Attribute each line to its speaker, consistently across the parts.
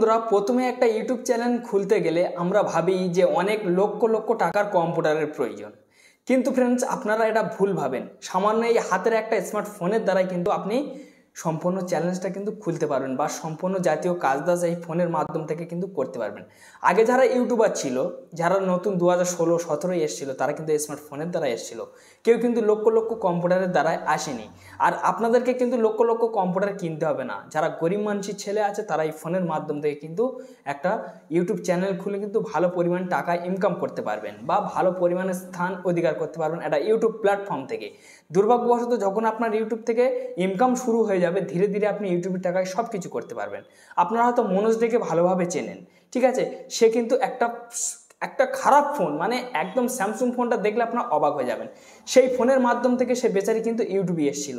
Speaker 1: বন্ধুরা প্রথমে একটা ইউটিউব চ্যানেল খুলতে গেলে আমরা ভাবি যে অনেক লক্ষ লক্ষ টাকার কম্পিউটারের প্রয়োজন, কিন্তু ফ্রেন্ডস আপনারা এটা ভুল ভাবেন। সামান্য এই হাতের একটা স্মার্টফোনের দ্বারাই কিন্তু আপনি সম্পূর্ণ চ্যালেঞ্জটা কিন্তু খুলতে পারবেন বা সম্পূর্ণ জাতীয় কাজদাজ এই ফোনের মাধ্যম থেকে কিন্তু করতে পারবেন। আগে যারা ইউটিউবার ছিল, যারা নতুন 2016-17 এসেছিল, তারা কিন্তু স্মার্টফোনের দ্বারা এসেছিল, কেউ কিন্তু লক্ষ লক্ষ কম্পিউটারের দ্বারাই আসেনি। আর আপনাদেরকে কিন্তু লক্ষ লক্ষ কম্পিউটার কিনতে হবে না। যারা গরিব মানুষের ছেলে আছে তারা এই ফোনের মাধ্যম থেকে কিন্তু একটা ইউটিউব চ্যানেল খুলে কিন্তু ভালো পরিমাণ টাকা ইনকাম করতে পারবেন বা ভালো পরিমাণে স্থান অধিকার করতে পারবেন একটা ইউটিউব প্ল্যাটফর্ম থেকে। দুর্ভাগ্যবশত যখন আপনার ইউটিউব থেকে ইনকাম শুরু হয়ে যাবে, ধীরে ধীরে আপনি ইউটিউবের টাকায় সব কিছু করতে পারবেন। আপনারা হয়তো মনোজ ডেকে ভালোভাবে চেনেন, ঠিক আছে? সে কিন্তু একটা খারাপ ফোন, মানে একদম স্যামসুং ফোনটা দেখলে আপনার অবাক হয়ে যাবেন। সেই ফোনের মাধ্যম থেকে সে বেচারি কিন্তু ইউটিউবে এসেছিল।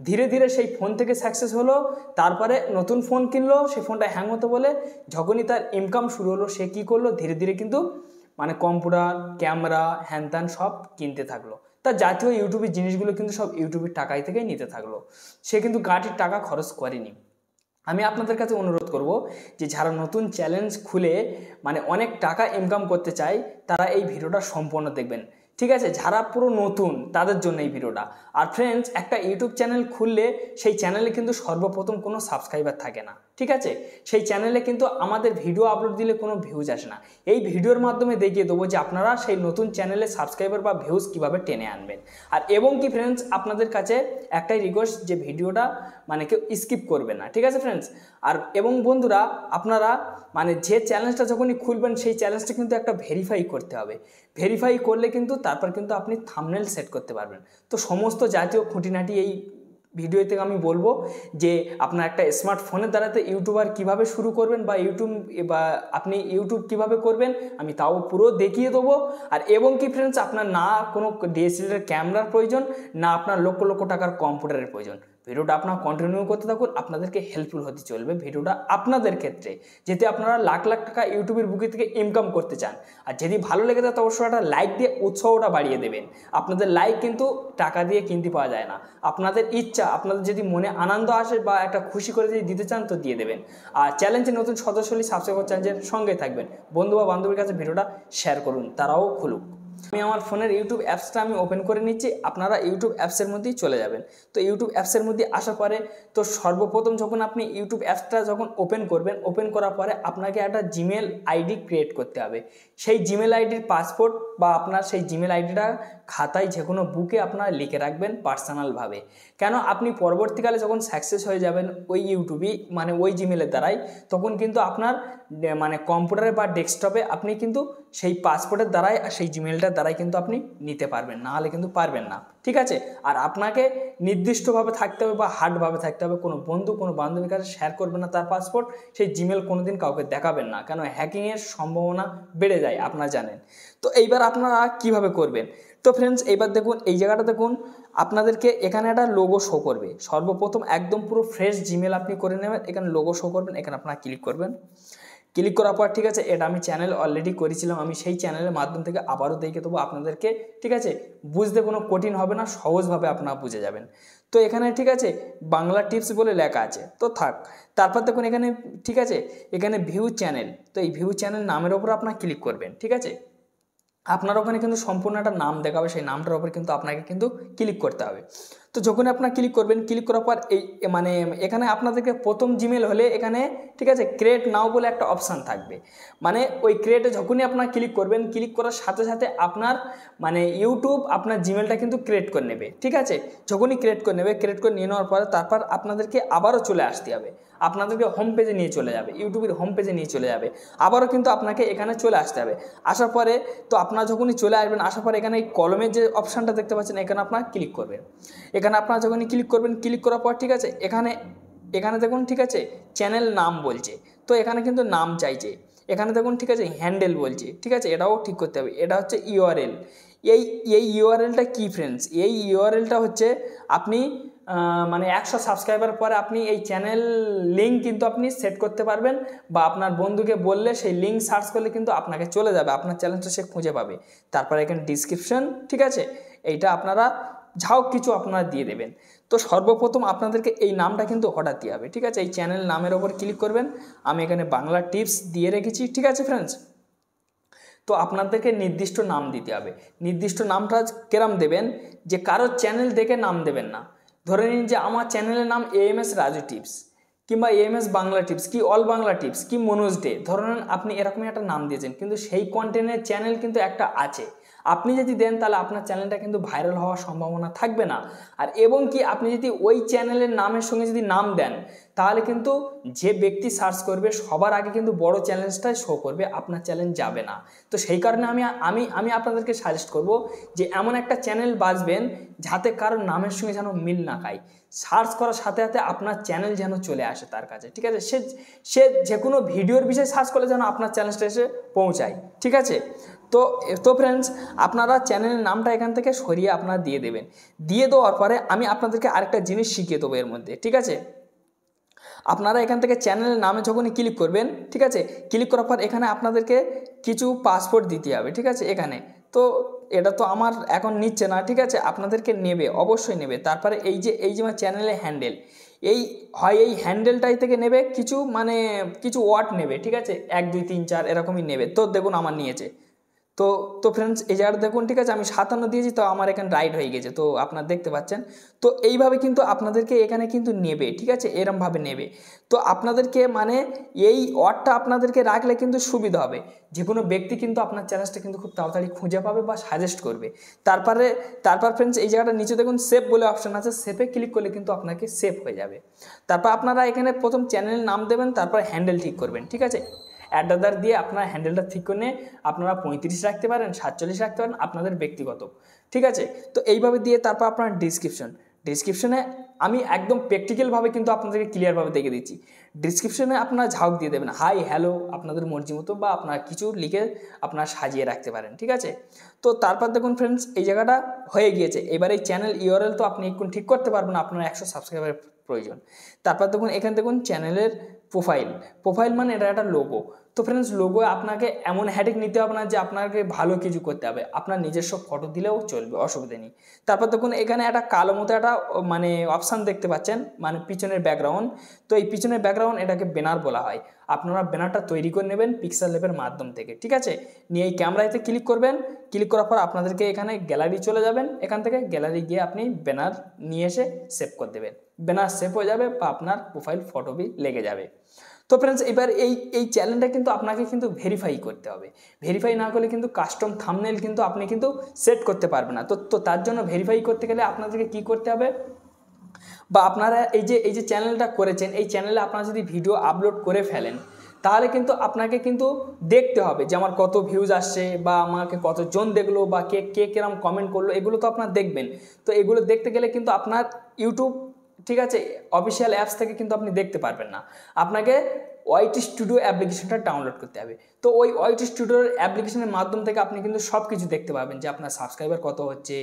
Speaker 1: ধীরে ধীরে সেই ফোন থেকে সাকসেস হলো, তারপরে নতুন ফোন কিনলো, সেই ফোনটা হ্যাং হতো বলে যখনই তার ইনকাম শুরু হলো সে কী করলো, ধীরে ধীরে কিন্তু মানে কম্পিউটার, ক্যামেরা, হ্যান ত্যান সব কিনতে থাকলো। তার জাতীয় ইউটিউবের জিনিসগুলো কিন্তু সব ইউটিউবের টাকায় থেকেই নিতে থাকলো। সে কিন্তু গাড়ির টাকা খরচ করেনি। আমি আপনাদের কাছে অনুরোধ করব যে যারা নতুন চ্যালেঞ্জ খুলে মানে অনেক টাকা ইনকাম করতে চায় তারা এই ভিডিওটা সম্পূর্ণ দেখবেন, ঠিক আছে? যারা পুরো নতুন তাদের জন্য এই ভিডিওটা। আর ফ্রেন্ডস, একটা ইউটিউব চ্যানেল খুললে সেই চ্যানেলে কিন্তু সর্বপ্রথম কোনো সাবস্ক্রাইবার থাকে না, ঠিক আছে? সেই চ্যানেলে কিন্তু আমাদের ভিডিও আপলোড দিলে কোনো ভিউজ আসে না। এই ভিডিওর মাধ্যমে দেখিয়ে দেবো যে আপনারা সেই নতুন চ্যানেলে সাবস্ক্রাইবার বা ভিউজ কীভাবে টেনে আনবেন। আর এবং কি ফ্রেন্ডস, আপনাদের কাছে একটাই রিকোয়েস্ট যে ভিডিওটা মানে কেউ স্কিপ করবে না, ঠিক আছে ফ্রেন্ডস? আর এবং বন্ধুরা, আপনারা মানে যে চ্যালেঞ্জটা যখনই খুলবেন সেই চ্যালেঞ্জটা কিন্তু একটা ভেরিফাই করতে হবে। ভেরিফাই করলে কিন্তু তারপর কিন্তু আপনি থাম্বনেল সেট করতে পারবেন। তো সমস্ত জাতীয় খুঁটিনাটি এই ভিডিও থেকে আমি বলবো যে আপনার একটা স্মার্টফোনের দ্বারাতে ইউটিউবার কিভাবে শুরু করবেন বা আপনি ইউটিউব কিভাবে করবেন আমি তাও পুরো দেখিয়ে দেবো। আর এবং কি ফ্রেন্ডস, আপনার না কোনো ডিএসএলআর ক্যামেরার প্রয়োজন, না আপনার লক্ষ লক্ষ টাকার কম্পিউটারের প্রয়োজন। ভিডিওটা আপনার কন্টিনিউ করতে থাকুন, আপনাদেরকে হেল্পফুল হতে চলবে ভিডিওটা আপনাদের ক্ষেত্রে, যেতে আপনারা লাখ লাখ টাকা ইউটিউবের বুকে থেকে ইনকাম করতে চান। আর যদি ভালো লেগে যায় তো অবশ্যই একটা লাইক দিয়ে উৎসাহটা বাড়িয়ে দেবেন। আপনাদের লাইক কিন্তু টাকা দিয়ে কিনতে পাওয়া যায় না। আপনাদের ইচ্ছা, আপনাদের যদি মনে আনন্দ আসে বা একটা খুশি করে যদি দিতে চান তো দিয়ে দেবেন। আর চ্যালেঞ্জে নতুন সদস্য হলে সাবস্ক্রাইব চ্যানেলের সঙ্গে থাকবেন। বন্ধু বা বান্ধবীর কাছে ভিডিওটা শেয়ার করুন, তারাও খুলুক। আমি আমার ফোনের ইউটিউব অ্যাপসটা আমি ওপেন করে নিচ্ছি। আপনারা ইউটিউব অ্যাপসের মধ্যেই চলে যাবেন। তো ইউটিউব অ্যাপসের মধ্যে আসার পরে তো সর্বপ্রথম যখন আপনি ইউটিউব অ্যাপসটা যখন ওপেন করবেন, ওপেন করার পরে আপনাকে একটা জিমেল আইডি ক্রিয়েট করতে হবে। সেই জিমেল আইডির পাসপোর্ট বা আপনার সেই জিমেল আইডিটা খাতায় যে কোনো বুকে আপনারা লিখে রাখবেন পার্সোনালভাবে। কেন, আপনি পরবর্তীকালে যখন সাকসেস হয়ে যাবেন ওই ইউটিউবে মানে ওই জিমেলের দ্বারাই, তখন কিন্তু আপনার মানে কম্পিউটারে বা ডেস্কটপে আপনি কিন্তু সেই পাসপোর্টের দ্বারাই সেই জিমেলটার দ্বারাই কিন্তু আপনি নিতে পারবেন, না হলে কিন্তু পারবেন না, ঠিক আছে? আর আপনাকে নির্দিষ্টভাবে থাকতে হবে বা হার্ডভাবে থাকতে হবে। কোনো বন্ধু কোনো বান্ধবীর কাছে শেয়ার করবেন না তার পাসপোর্ট, সেই জিমেল কোনোদিন কাউকে দেখাবেন না, কেন হ্যাকিংয়ের সম্ভাবনা বেড়ে যায়, আপনারা জানেন। তো এইবার আপনারা কিভাবে করবেন? তো ফ্রেন্ডস, এইবার দেখুন এই জায়গাটা দেখুন, আপনাদেরকে এখানে একটা লোগো শো করবে। সর্বপ্রথম একদম পুরো ফ্রেশ জিমেল আপনি করে নেবেন, এখানে লোগো শো করবেন, এখানে আপনারা ক্লিক করবেন। ক্লিক করার পর ঠিক আছে, এটা আমি চ্যানেল অলরেডি করেছিলাম, আমি সেই চ্যানেলের মাধ্যম থেকে আবারও দেখে দেবো আপনাদেরকে, ঠিক আছে? বুঝতে কোনো কঠিন হবে না, সহজভাবে আপনারা বুঝে যাবেন। তো এখানে ঠিক আছে বাংলা টিপস বলে লেখা আছে, তো থাক। তারপর দেখুন এখানে ঠিক আছে, এখানে ভিউ চ্যানেল, তো এই ভিউ চ্যানেল নামের ওপর আপনারা ক্লিক করবেন, ঠিক আছে? আপনার ওখানে কিন্তু সম্পূর্ণ একটা নাম দেখাবে, সেই নামটার ওপর কিন্তু আপনাকে কিন্তু ক্লিক করতে হবে। তো যখন আপনারা ক্লিক করবেন, ক্লিক করার পর এই মানে এখানে আপনাদেরকে প্রথম জিমেল হলে এখানে ঠিক আছে ক্রিয়েট নাও বলে একটা অপশান থাকবে। মানে ওই ক্রিয়েটে যখনই আপনারা ক্লিক করবেন, ক্লিক করার সাথে সাথে আপনার মানে ইউটিউব আপনার জিমেলটা কিন্তু ক্রিয়েট করে নেবে, ঠিক আছে? যখনই ক্রিয়েট করে নেবে, ক্রিয়েট করে নিয়ে নেওয়ার পরে তারপর আপনাদেরকে আবারও চলে আসতে হবে, আপনাদেরকে হোম পেজে নিয়ে চলে যাবে, ইউটিউবের হোম পেজে নিয়ে চলে যাবে। আবারও কিন্তু আপনাকে এখানে চলে আসতে হবে। আসার পরে তো আপনারা যখনই চলে আসবেন, আসার পরে এখানে এই কলমের যে অপশানটা দেখতে পাচ্ছেন, এখানে আপনারা ক্লিক করবেন। এখানে আপনারা যখনই ক্লিক করবেন, ক্লিক করার পর ঠিক আছে এখানে দেখুন ঠিক আছে চ্যানেল নাম বলছে, তো এখানে কিন্তু নাম চাইছে। এখানে দেখুন ঠিক আছে হ্যান্ডেল বলছে, ঠিক আছে? এটাও ঠিক করতে হবে। এটা হচ্ছে ইউআরএল। এই ইউআরএলটা কি ফ্রেন্ডস? এই ইউআরএলটা হচ্ছে আপনি মানে 100 সাবস্ক্রাইবার পরে আপনি এই চ্যানেল লিঙ্ক কিন্তু আপনি সেট করতে পারবেন, বা আপনার বন্ধুকে বললে সেই লিঙ্ক সার্চ করলে কিন্তু আপনাকে চলে যাবে, আপনার চ্যানেলটা সে খুঁজে পাবে। তারপর এখানে ডিসক্রিপশন, ঠিক আছে? এইটা আপনারা যাও কিছু আপনারা দিয়ে দেবেন। তো সর্বপ্রথম আপনাদেরকে এই নামটা কিন্তু হটাতে হবে, ঠিক আছে। এই চ্যানেল নামের ওপর ক্লিক করবেন, আমি এখানে বাংলা টিপস দিয়ে রেখেছি, ঠিক আছে ফ্রেন্ডস। তো আপনাদেরকে নির্দিষ্ট নাম দিতে হবে। নির্দিষ্ট নামটা কেরম দেবেন, যে কারোর চ্যানেল দেখে নাম দেবেন না। ধরে নিন যে আমার চ্যানেলের নাম AMS রাজু টিপস, কিংবা AMS বাংলা টিপস, কি অল বাংলা টিপস, কি মনোজ ডে, ধরে নেন আপনি এরকমই একটা নাম দিয়েছেন, কিন্তু সেই কন্টেন্টের চ্যানেল কিন্তু একটা আছে। আপনি যদি দেন তাহলে আপনার চ্যানেলটা কিন্তু ভাইরাল হওয়ার সম্ভাবনা থাকবে না। আর এবং কি আপনি যদি ওই চ্যানেলের নামের সঙ্গে যদি নাম দেন, তাহলে কিন্তু যে ব্যক্তি সার্চ করবে সবার আগে কিন্তু বড় চ্যালেঞ্জটাই শো করবে, আপনার চ্যালেঞ্জ যাবে না। তো সেই কারণে আমি আপনাদেরকে সাজেস্ট করব যে এমন একটা চ্যানেল বাছবেন যাতে কারোর নামের সঙ্গে যেন মিল না খায়। সার্চ করার সাথে সাথে আপনার চ্যানেল যেন চলে আসে তার কাছে, ঠিক আছে। সে যে কোনো ভিডিওর বিষয়ে সার্চ করলে যেন আপনার চ্যানেলটা এসে পৌঁছায়, ঠিক আছে। তো ফ্রেন্ডস, আপনারা চ্যানেলের নামটা এখান থেকে সরিয়ে আপনারা দিয়ে দেবেন। দিয়ে দেওয়ার পরে আমি আপনাদেরকে আরেকটা জিনিস শিখিয়ে দেবো এর মধ্যে, ঠিক আছে। আপনারা এখান থেকে চ্যানেলের নামে যখনই ক্লিক করবেন, ঠিক আছে, ক্লিক করার পর এখানে আপনাদেরকে কিছু পাসপোর্ট দিতে হবে, ঠিক আছে। এখানে তো এটা তো আমার এখন নিচ্ছে না, ঠিক আছে, আপনাদেরকে নেবে, অবশ্যই নেবে। তারপরে এই যে আমার চ্যানেলের হ্যান্ডেল, এই হ্যান্ডেলটাই থেকে নেবে কিছু, মানে কিছু ওয়ার্ড নেবে, ঠিক আছে, 1 2 3 4 এরকমই নেবে। তো দেখুন আমার নিয়েছে। তো ফ্রেন্ডস, এই জায়গাটা দেখুন, ঠিক আছে, আমি 57 দিয়েছি, তো আমার এখানে রাইট হয়ে গেছে, তো আপনারা দেখতে পাচ্ছেন। তো এইভাবে কিন্তু আপনাদেরকে এখানে কিন্তু নেবে, ঠিক আছে, এরমভাবে নেবে। তো আপনাদেরকে মানে এই ওয়ার্ডটা আপনাদেরকে রাখলে কিন্তু সুবিধা হবে, যে কোনো ব্যক্তি কিন্তু আপনার চ্যানেলটা কিন্তু খুব তাড়াতাড়ি খুঁজে পাবে বা সাজেস্ট করবে। তারপর ফ্রেন্ডস, এই জায়গাটা নিচে দেখুন সেভ বলে অপশান আছে, সেভে ক্লিক করলে কিন্তু আপনাকে সেভ হয়ে যাবে। তারপর আপনারা এখানে প্রথম চ্যানেলের নাম দেবেন, তারপর হ্যান্ডেল ঠিক করবেন, ঠিক আছে। অ্যাডাদার দিয়ে আপনার হ্যান্ডেলটা ঠিক করে আপনারা 35 রাখতে পারেন, 47 রাখতে পারেন, আপনাদের ব্যক্তিগত, ঠিক আছে। তো এইভাবে দিয়ে তারপর আপনার ডিসক্রিপশনে আমি একদম প্র্যাকটিক্যালভাবে কিন্তু আপনাদেরকে ক্লিয়ারভাবে দেখে দিচ্ছি। ডিসক্রিপশনে আপনারা ঝাউক দিয়ে দেবেন, হাই হ্যালো আপনাদের মর্জি মতো, বা আপনারা কিছু লিখে আপনারা সাজিয়ে রাখতে পারেন, ঠিক আছে। তো তারপর দেখুন ফ্রেন্ডস, এই জায়গাটা হয়ে গিয়েছে। এবার এই চ্যানেল URL তো আপনি এখন ঠিক করতে পারবেন, আপনার 100 সাবস্ক্রাইবারের প্রয়োজন। তারপর দেখুন এখানে দেখুন চ্যানেলের প্রোফাইল মানে এটা একটা লোগো। তো ফ্রেন্ডস, লোগো আপনাকে এমন হেডেক নিতে হবে না যে আপনাকে ভালো কিছু করতে হবে, আপনার নিজস্ব ফটো দিলেও চলবে, অসুবিধা নেই। তারপর দেখুন এখানে একটা কালো মতো একটা মানে অপশান দেখতে পাচ্ছেন, মানে পিছনের ব্যাকগ্রাউন্ড। তো এই পিছনের ব্যাকগ্রাউন্ড এটাকে ব্যানার বলা হয়। আপনারা ব্যানারটা তৈরি করে নেবেন পিক্সেল ল্যাবের মাধ্যম থেকে, ঠিক আছে। নিয়ে এই ক্যামেরাতে ক্লিক করবেন, ক্লিক করার পর আপনাদেরকে এখানে গ্যালারি চলে যাবেন, এখান থেকে গ্যালারি গিয়ে আপনি ব্যানার নিয়ে এসে সেভ করে দেবেন। ব্যানার সেভ হয়ে যাবে বা আপনার প্রোফাইল ফটো বি লেগে যাবে। তো ফ্রেন্ডস, এবার এই চ্যানেলটা কিন্তু আপনাকে কিন্তু ভেরিফাই করতে হবে। ভেরিফাই না করলে কিন্তু কাস্টম থাম্বনেল কিন্তু আপনি কিন্তু সেট করতে পারবেন না। তো তার জন্য ভেরিফাই করতে গেলে আপনাদেরকে কি করতে হবে, বা আপনারা এই যে চ্যানেলটা করেছেন, এই চ্যানেলে আপনারা যদি ভিডিও আপলোড করে ফেলেন, তাহলে কিন্তু আপনাকে কিন্তু দেখতে হবে যে আমার কত ভিউজ আসছে, বা আমাকে কতজন দেখলো, বা কে কিরম কমেন্ট করলো, এগুলো তো আপনারা দেখবেন। তো এগুলো দেখতে গেলে কিন্তু আপনার ইউটিউব, ঠিক আছে, অফিসিয়াল অ্যাপস থেকে কিন্তু আপনি দেখতে পারবেন না। আপনাকে ওয়াইটি স্টুডিও অ্যাপ্লিকেশনটা ডাউনলোড করতে হবে। তো ওই ওয়াইটি স্টুডিওর অ্যাপ্লিকেশনের মাধ্যম থেকে আপনি কিন্তু সব কিছু দেখতে পাবেন, যে আপনার সাবস্ক্রাইবার কত হচ্ছে,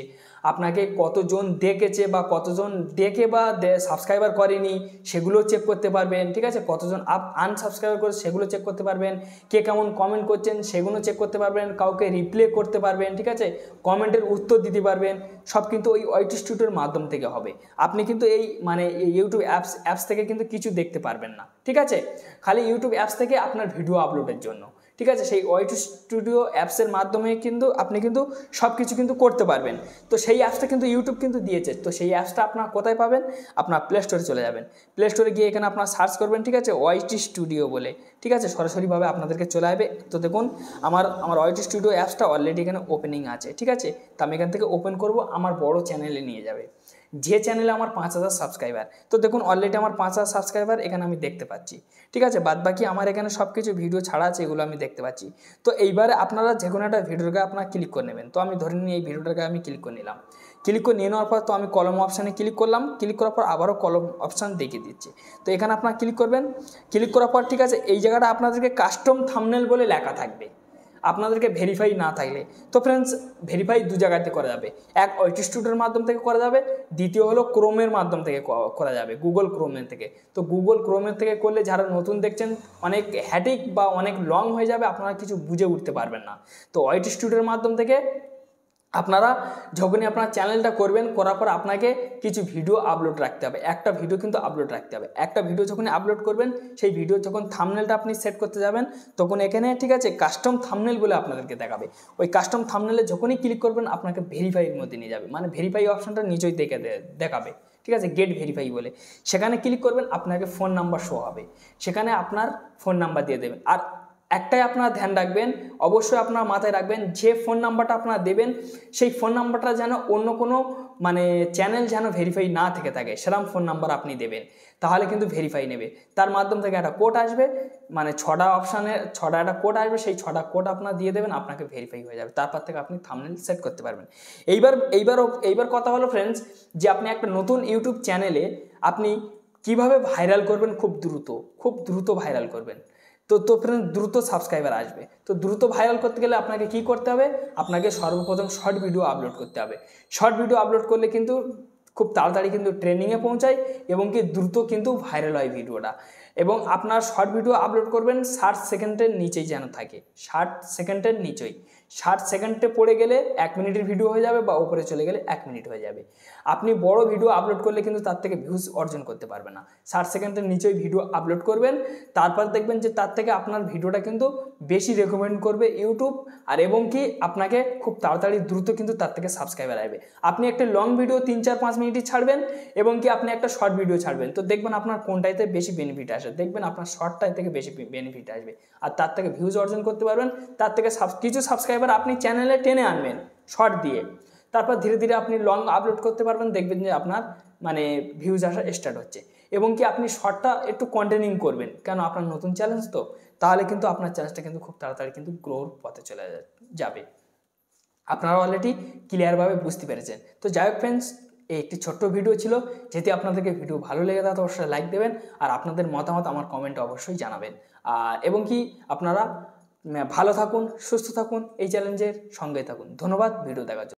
Speaker 1: আপনাকে কতজন দেখেছে, বা কতজন দেখে বা সাবস্ক্রাইবার করেনি সেগুলো চেক করতে পারবেন, ঠিক আছে। কতজন আনসাবস্ক্রাইবার করে সেগুলো চেক করতে পারবেন, কে কেমন কমেন্ট করছেন সেগুলো চেক করতে পারবেন, কাউকে রিপ্লে করতে পারবেন, ঠিক আছে, কমেন্টের উত্তর দিতে পারবেন। সব কিন্তু ওই ওয়াইটি স্টুডিওর মাধ্যম থেকে হবে। আপনি কিন্তু এই মানে ইউটিউব অ্যাপস থেকে কিন্তু কিছু দেখতে পারবেন না, ঠিক আছে। খালি ইউটিউব অ্যাপস থেকে আপনার ভিডিও আপলোডের জন্য, ঠিক আছে, সেই ওয়াইটি স্টুডিও অ্যাপসের মাধ্যমে কিন্তু আপনি কিন্তু সব কিছু কিন্তু করতে পারবেন। তো সেই অ্যাপসটা কিন্তু ইউটিউব কিন্তু দিয়েছে। তো সেই অ্যাপসটা আপনার কোথায় পাবেন, আপনার প্লে স্টোরে চলে যাবেন। প্লে স্টোরে গিয়ে এখানে আপনার সার্চ করবেন, ঠিক আছে, ওয়াইটি স্টুডিও বলে, ঠিক আছে, সরাসরিভাবে আপনাদেরকে চলে আসবে। তো দেখুন আমার ওয়াইটি স্টুডিও অ্যাপসটা অলরেডি এখানে ওপেনিং আছে, ঠিক আছে। তো আমি এখান থেকে ওপেন করব, আমার বড় চ্যানেলে নিয়ে যাবে, যে চ্যানেলে আমার 5000 সাবস্ক্রাইবার। তো দেখুন অলরেডি আমার 5000 সাবস্ক্রাইবার এখানে আমি দেখতে পাচ্ছি, ঠিক আছে। বাদ বাকি আমার এখানে সব কিছু ভিডিও ছাড়া আছে, এগুলো আমি দেখতে পাচ্ছি। তো এইবারে আপনারা যে কোনো একটা ভিডিওটাকে আপনারা ক্লিক করে নেবেন। তো আমি ধরে নিই এই ভিডিওটাকে আমি ক্লিক করে নিলাম। ক্লিক করে নিয়ে নেওয়ার পর তো আমি কলম অপশানে ক্লিক করলাম, ক্লিক করার পর আবারও কলম অপশান দেখিয়ে দিচ্ছে। তো এখানে আপনারা ক্লিক করবেন, ক্লিক করার পর, ঠিক আছে, এই জায়গাটা আপনাদেরকে কাস্টম থাম্বনেল বলে লেখা থাকবে আপনাদেরকে ভেরিফাই না থাকলে। তো ফ্রেন্ডস, ভেরিফাই দু জায়গাতে করা যাবে, এক ওয়াইটি স্টুডিওর মাধ্যম থেকে করা যাবে, দ্বিতীয় হলো ক্রোমের মাধ্যম থেকে করা যাবে, গুগল ক্রোমের থেকে। তো গুগল ক্রোমের থেকে করলে যারা নতুন দেখছেন অনেক হ্যাটিক বা অনেক লং হয়ে যাবে, আপনারা কিছু বুঝে উঠতে পারবেন না। তো ওয়াইটি স্টুডিওর মাধ্যম থেকে আপনারা যখনই আপনার চ্যানেলটা করবেন, করার পর আপনাকে কিছু ভিডিও আপলোড রাখতে হবে, একটা ভিডিও কিন্তু আপলোড রাখতে হবে। একটা ভিডিও যখনই আপলোড করবেন, সেই ভিডিও যখন থাম্বনেলটা আপনি সেট করতে যাবেন, তখন এখানে ঠিক আছে কাস্টম থাম্বনেল বলে আপনাদেরকে দেখাবে। ওই কাস্টম থাম্বনেলে যখনই ক্লিক করবেন আপনাকে ভেরিফাইয়ের মধ্যে নিয়ে যাবে, মানে ভেরিফাই অপশনটা নিচেই দেখাবে, ঠিক আছে, গেট ভেরিফাই বলে। সেখানে ক্লিক করবেন, আপনাকে ফোন নাম্বার শো হবে, সেখানে আপনার ফোন নাম্বার দিয়ে দেবেন। আর একটাই আপনারা ধ্যান রাখবেন, অবশ্যই আপনারা মাথায় রাখবেন, যে ফোন নাম্বারটা আপনারা দেবেন সেই ফোন নাম্বারটা যেন অন্য কোনো মানে চ্যানেল যেন ভেরিফাই না থেকে থাকে, সেরকম ফোন নাম্বার আপনি দেবেন, তাহলে কিন্তু ভেরিফাই নেবে। তার মাধ্যম থেকে একটা কোড আসবে, মানে 6টা অপশানে 6টা একটা কোড আসবে, সেই 6টা কোড আপনারা দিয়ে দেবেন, আপনাকে ভেরিফাই হয়ে যাবে। তারপর থেকে আপনি থাম্বনেল সেট করতে পারবেন। এইবার কথা হলো ফ্রেন্ডস, যে আপনি একটা নতুন ইউটিউব চ্যানেলে আপনি কিভাবে ভাইরাল করবেন, খুব দ্রুত ভাইরাল করবেন। তো ফ্রেন্ড দ্রুত সাবস্ক্রাইবার আসবে। তো দ্রুত ভাইরাল করতে গেলে আপনাকে কি করতে হবে, আপনাকে সর্বপ্রথম শর্ট ভিডিও আপলোড করতে হবে। শর্ট ভিডিও আপলোড করলে কিন্তু খুব তাড়াতাড়ি কিন্তু ট্রেন্ডিংয়ে পৌঁছায় এবং কি দ্রুত কিন্তু ভাইরাল হয় ভিডিওটা। এবং আপনার শর্ট ভিডিও আপলোড করবেন 60 সেকেন্ডের নিচেই যেন থাকে, 60 সেকেন্ডের নিচেই। 60 সেকেন্ডে পড়ে গেলে 1 মিনিটের ভিডিও হয়ে যাবে, বা উপরে চলে গেলে 1 মিনিট হয়ে যাবে। আপনি বড় ভিডিও আপলোড করলে কিন্তু তার থেকে ভিউজ অর্জন করতে পারবে না। 60 সেকেন্ডের নিচেই ভিডিও আপলোড করবেন, তারপর দেখবেন যে তার থেকে আপনার ভিডিওটা কিন্তু বেশি রেকমেন্ড করবে ইউটিউব, আর এবং কি আপনাকে খুব তাড়াতাড়ি দ্রুত কিন্তু তার থেকে সাবস্ক্রাইবার আসবে। আপনি একটা লং ভিডিও 3-4-5 মিনিটই ছাড়বেন এবং কি আপনি একটা শর্ট ভিডিও ছাড়বেন, তো দেখবেন আপনার কোনটাইতে বেশি বেনিফিট আসে, দেখবেন আপনার শর্টটাই থেকে বেশি বেনিফিট আসবে, আর তার থেকে ভিউজ অর্জন করতে পারবেন। তার থেকে কিছু সাবস্ক্রাইবার আপনি চ্যানেলে টেনে আনবেন শর্ট দিয়ে, তারপর ধীরে ধীরে আপনি লং আপলোড করতে পারবেন, দেখবেন যে আপনার মানে ভিউজ আসা স্টার্ট হচ্ছে। এবং কি আপনি শর্টটা একটু কন্টিনিউ করবেন, কেন আপনার নতুন চ্যালেঞ্জ তো, তাহলে কিন্তু আপনার চ্যালেঞ্জটা কিন্তু খুব তাড়াতাড়ি কিন্তু গ্রোর পথে চলে যাবে। আপনারা অলরেডি ক্লিয়ারভাবে বুঝতে পেরেছেন। তো যাই হোক ফ্রেন্ডস, এই একটি ছোট্ট ভিডিও ছিল। যদি আপনাদেরকে ভিডিও ভালো লেগে থাকে অবশ্যই লাইক দেবেন, আর আপনাদের মতামত আমার কমেন্টে অবশ্যই জানাবেন। আর এবং কি আপনারা ভালো থাকুন, সুস্থ থাকুন, এই চ্যালেঞ্জের সঙ্গে থাকুন। ধন্যবাদ ভিডিও দেখার জন্য।